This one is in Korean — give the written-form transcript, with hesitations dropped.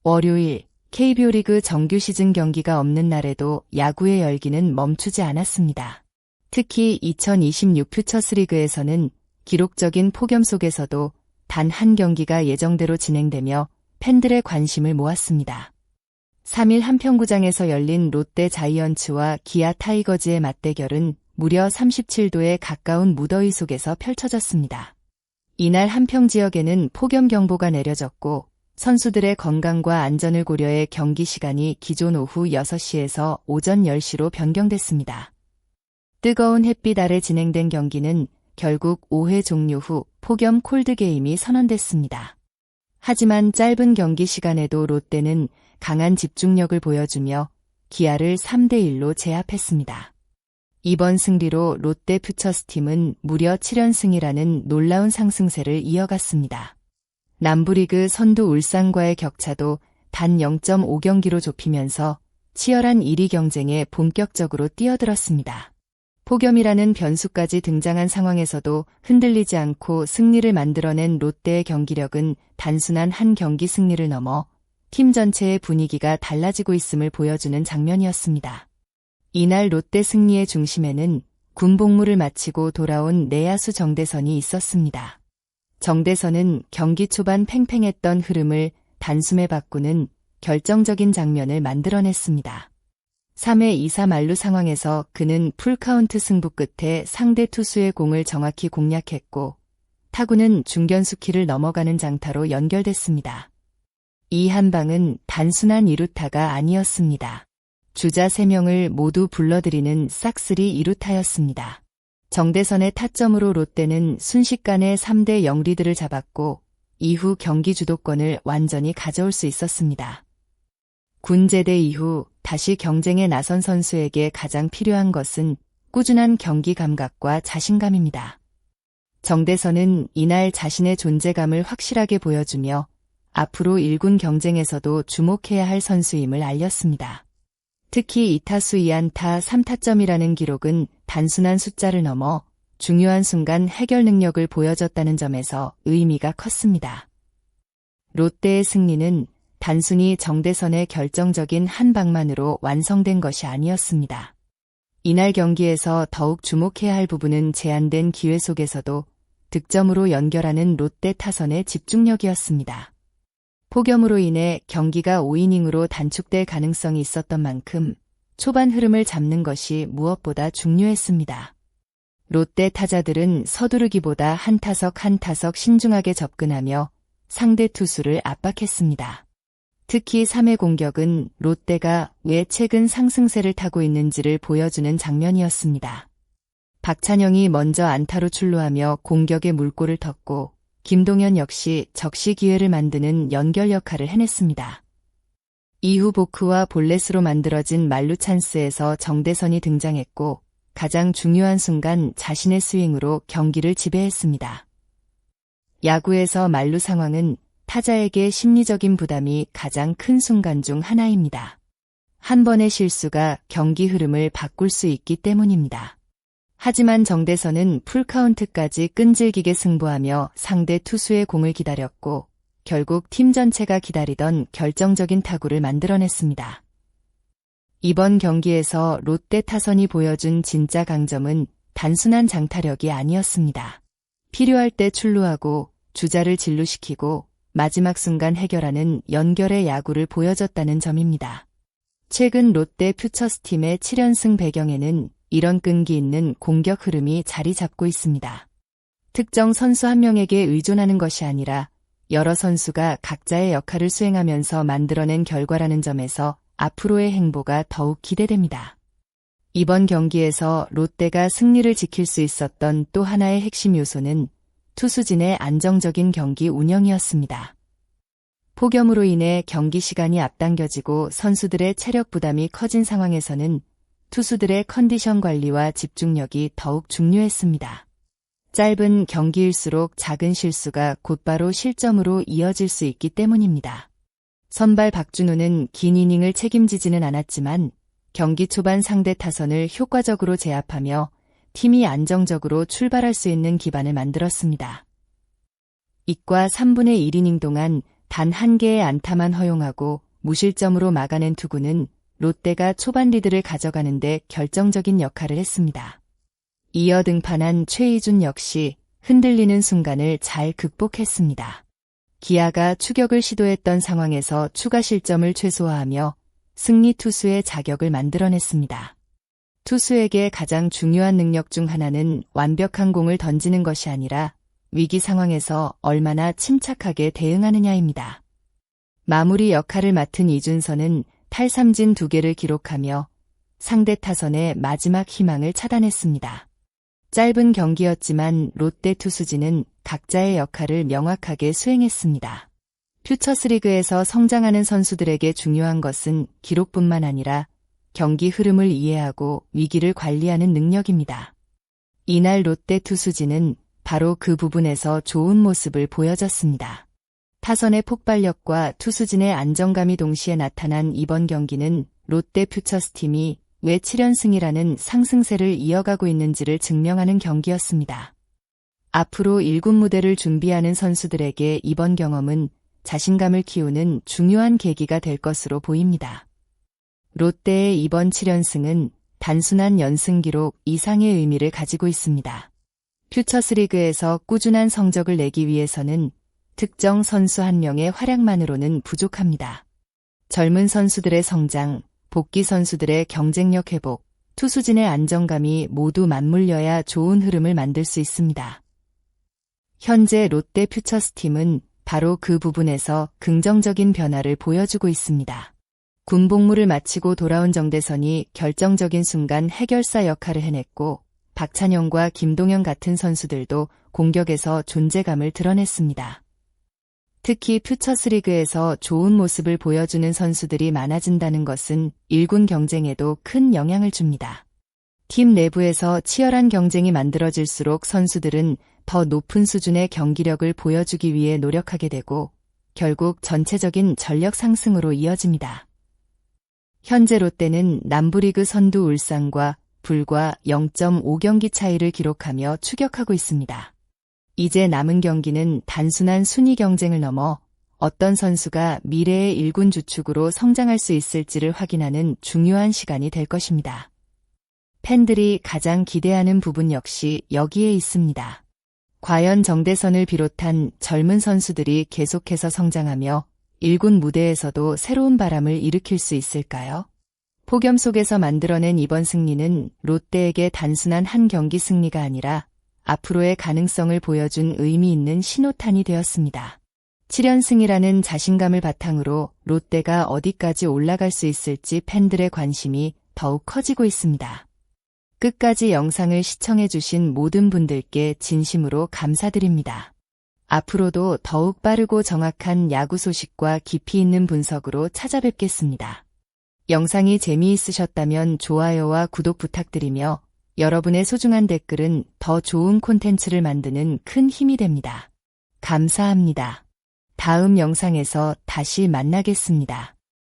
월요일 KBO 리그 정규 시즌 경기가 없는 날에도 야구의 열기는 멈추지 않았습니다. 특히 2026 퓨처스리그에서는 기록적인 폭염 속에서도 단 한 경기가 예정대로 진행되며 팬들의 관심을 모았습니다. 3일 한평구장에서 열린 롯데 자이언츠와 기아 타이거즈의 맞대결은 무려 37도에 가까운 무더위 속에서 펼쳐졌습니다. 이날 한평 지역에는 폭염 경보가 내려졌고 선수들의 건강과 안전을 고려해 경기 시간이 기존 오후 6시에서 오전 10시로 변경됐습니다. 뜨거운 햇빛 아래 진행된 경기는 결국 5회 종료 후 폭염 콜드게임이 선언됐습니다. 하지만 짧은 경기 시간에도 롯데는 강한 집중력을 보여주며 기아를 3대1로 제압했습니다. 이번 승리로 롯데 퓨처스팀은 무려 7연승이라는 놀라운 상승세를 이어갔습니다. 남부리그 선두 울산과의 격차도 단 0.5경기로 좁히면서 치열한 1위 경쟁에 본격적으로 뛰어들었습니다. 폭염이라는 변수까지 등장한 상황에서도 흔들리지 않고 승리를 만들어낸 롯데의 경기력은 단순한 한 경기 승리를 넘어 팀 전체의 분위기가 달라지고 있음을 보여주는 장면이었습니다. 이날 롯데 승리의 중심에는 군복무를 마치고 돌아온 내야수 정대선이 있었습니다. 정대선은 경기 초반 팽팽했던 흐름을 단숨에 바꾸는 결정적인 장면을 만들어냈습니다. 3회 2사 만루 상황에서 그는 풀카운트 승부 끝에 상대 투수의 공을 정확히 공략했고 타구는 중견수 키를 넘어가는 장타로 연결됐습니다. 이 한 방은 단순한 2루타가 아니었습니다. 주자 3명을 모두 불러들이는 싹쓸이 2루타였습니다. 정대선의 타점으로 롯데는 순식간에 3대0 리드를 잡았고 이후 경기 주도권을 완전히 가져올 수 있었습니다. 군 제대 이후 다시 경쟁에 나선 선수에게 가장 필요한 것은 꾸준한 경기 감각과 자신감입니다. 정대선은 이날 자신의 존재감을 확실하게 보여주며 앞으로 1군 경쟁에서도 주목해야 할 선수임을 알렸습니다. 특히 2타수 2안타 3타점이라는 기록은 단순한 숫자를 넘어 중요한 순간 해결 능력을 보여줬다는 점에서 의미가 컸습니다. 롯데의 승리는 단순히 정대선의 결정적인 한 방만으로 완성된 것이 아니었습니다. 이날 경기에서 더욱 주목해야 할 부분은 제한된 기회 속에서도 득점으로 연결하는 롯데 타선의 집중력이었습니다. 폭염으로 인해 경기가 5이닝으로 단축될 가능성이 있었던 만큼 초반 흐름을 잡는 것이 무엇보다 중요했습니다. 롯데 타자들은 서두르기보다 한 타석 한 타석 신중하게 접근하며 상대 투수를 압박했습니다. 특히 3회 공격은 롯데가 왜 최근 상승세를 타고 있는지를 보여주는 장면이었습니다. 박찬영이 먼저 안타로 출루하며 공격의 물꼬를 텄고 김동현 역시 적시 기회를 만드는 연결 역할을 해냈습니다. 이후 보크와 볼넷으로 만들어진 만루 찬스에서 정대선이 등장했고 가장 중요한 순간 자신의 스윙으로 경기를 지배했습니다. 야구에서 만루 상황은 타자에게 심리적인 부담이 가장 큰 순간 중 하나입니다. 한 번의 실수가 경기 흐름을 바꿀 수 있기 때문입니다. 하지만 정대선은 풀카운트까지 끈질기게 승부하며 상대 투수의 공을 기다렸고 결국 팀 전체가 기다리던 결정적인 타구를 만들어냈습니다. 이번 경기에서 롯데 타선이 보여준 진짜 강점은 단순한 장타력이 아니었습니다. 필요할 때 출루하고 주자를 진루시키고 마지막 순간 해결하는 연결의 야구를 보여줬다는 점입니다. 최근 롯데 퓨처스팀의 7연승 배경에는 이런 끈기 있는 공격 흐름이 자리 잡고 있습니다. 특정 선수 한 명에게 의존하는 것이 아니라 여러 선수가 각자의 역할을 수행하면서 만들어낸 결과라는 점에서 앞으로의 행보가 더욱 기대됩니다. 이번 경기에서 롯데가 승리를 지킬 수 있었던 또 하나의 핵심 요소는 투수진의 안정적인 경기 운영이었습니다. 폭염으로 인해 경기 시간이 앞당겨지고 선수들의 체력 부담이 커진 상황에서는 투수들의 컨디션 관리와 집중력이 더욱 중요했습니다. 짧은 경기일수록 작은 실수가 곧바로 실점으로 이어질 수 있기 때문입니다. 선발 박준호는 긴 이닝을 책임지지는 않았지만 경기 초반 상대 타선을 효과적으로 제압하며 팀이 안정적으로 출발할 수 있는 기반을 만들었습니다. 이과 3분의 1이닝 동안 단 한 개의 안타만 허용하고 무실점으로 막아낸 투구는 롯데가 초반 리드를 가져가는데 결정적인 역할을 했습니다. 이어 등판한 최희준 역시 흔들리는 순간을 잘 극복했습니다. 기아가 추격을 시도했던 상황에서 추가 실점을 최소화하며 승리 투수의 자격을 만들어냈습니다. 투수에게 가장 중요한 능력 중 하나는 완벽한 공을 던지는 것이 아니라 위기 상황에서 얼마나 침착하게 대응하느냐입니다. 마무리 역할을 맡은 이준서는 탈삼진 2개를 기록하며 상대 타선의 마지막 희망을 차단했습니다. 짧은 경기였지만 롯데 투수진은 각자의 역할을 명확하게 수행했습니다. 퓨처스리그에서 성장하는 선수들에게 중요한 것은 기록뿐만 아니라 경기 흐름을 이해하고 위기를 관리하는 능력입니다. 이날 롯데 투수진은 바로 그 부분에서 좋은 모습을 보여줬습니다. 타선의 폭발력과 투수진의 안정감이 동시에 나타난 이번 경기는 롯데 퓨처스팀이 왜 7연승이라는 상승세를 이어가고 있는지를 증명하는 경기였습니다. 앞으로 1군 무대를 준비하는 선수들에게 이번 경험은 자신감을 키우는 중요한 계기가 될 것으로 보입니다. 롯데의 이번 7연승은 단순한 연승 기록 이상의 의미를 가지고 있습니다. 퓨처스리그에서 꾸준한 성적을 내기 위해서는 특정 선수 한 명의 활약만으로는 부족합니다. 젊은 선수들의 성장, 복귀 선수들의 경쟁력 회복, 투수진의 안정감이 모두 맞물려야 좋은 흐름을 만들 수 있습니다. 현재 롯데 퓨처스팀은 바로 그 부분에서 긍정적인 변화를 보여주고 있습니다. 군 복무를 마치고 돌아온 정대선이 결정적인 순간 해결사 역할을 해냈고 박찬영과 김동현 같은 선수들도 공격에서 존재감을 드러냈습니다. 특히 퓨처스리그에서 좋은 모습을 보여주는 선수들이 많아진다는 것은 1군 경쟁에도 큰 영향을 줍니다. 팀 내부에서 치열한 경쟁이 만들어질수록 선수들은 더 높은 수준의 경기력을 보여주기 위해 노력하게 되고 결국 전체적인 전력 상승으로 이어집니다. 현재 롯데는 남부리그 선두 울산과 불과 0.5경기 차이를 기록하며 추격하고 있습니다. 이제 남은 경기는 단순한 순위 경쟁을 넘어 어떤 선수가 미래의 1군 주축으로 성장할 수 있을지를 확인하는 중요한 시간이 될 것입니다. 팬들이 가장 기대하는 부분 역시 여기에 있습니다. 과연 정대선을 비롯한 젊은 선수들이 계속해서 성장하며 1군 무대에서도 새로운 바람을 일으킬 수 있을까요? 폭염 속에서 만들어낸 이번 승리는 롯데에게 단순한 한 경기 승리가 아니라 앞으로의 가능성을 보여준 의미 있는 신호탄이 되었습니다. 7연승이라는 자신감을 바탕으로 롯데가 어디까지 올라갈 수 있을지 팬들의 관심이 더욱 커지고 있습니다. 끝까지 영상을 시청해주신 모든 분들께 진심으로 감사드립니다. 앞으로도 더욱 빠르고 정확한 야구 소식과 깊이 있는 분석으로 찾아뵙겠습니다. 영상이 재미있으셨다면 좋아요와 구독 부탁드리며 여러분의 소중한 댓글은 더 좋은 콘텐츠를 만드는 큰 힘이 됩니다. 감사합니다. 다음 영상에서 다시 만나겠습니다.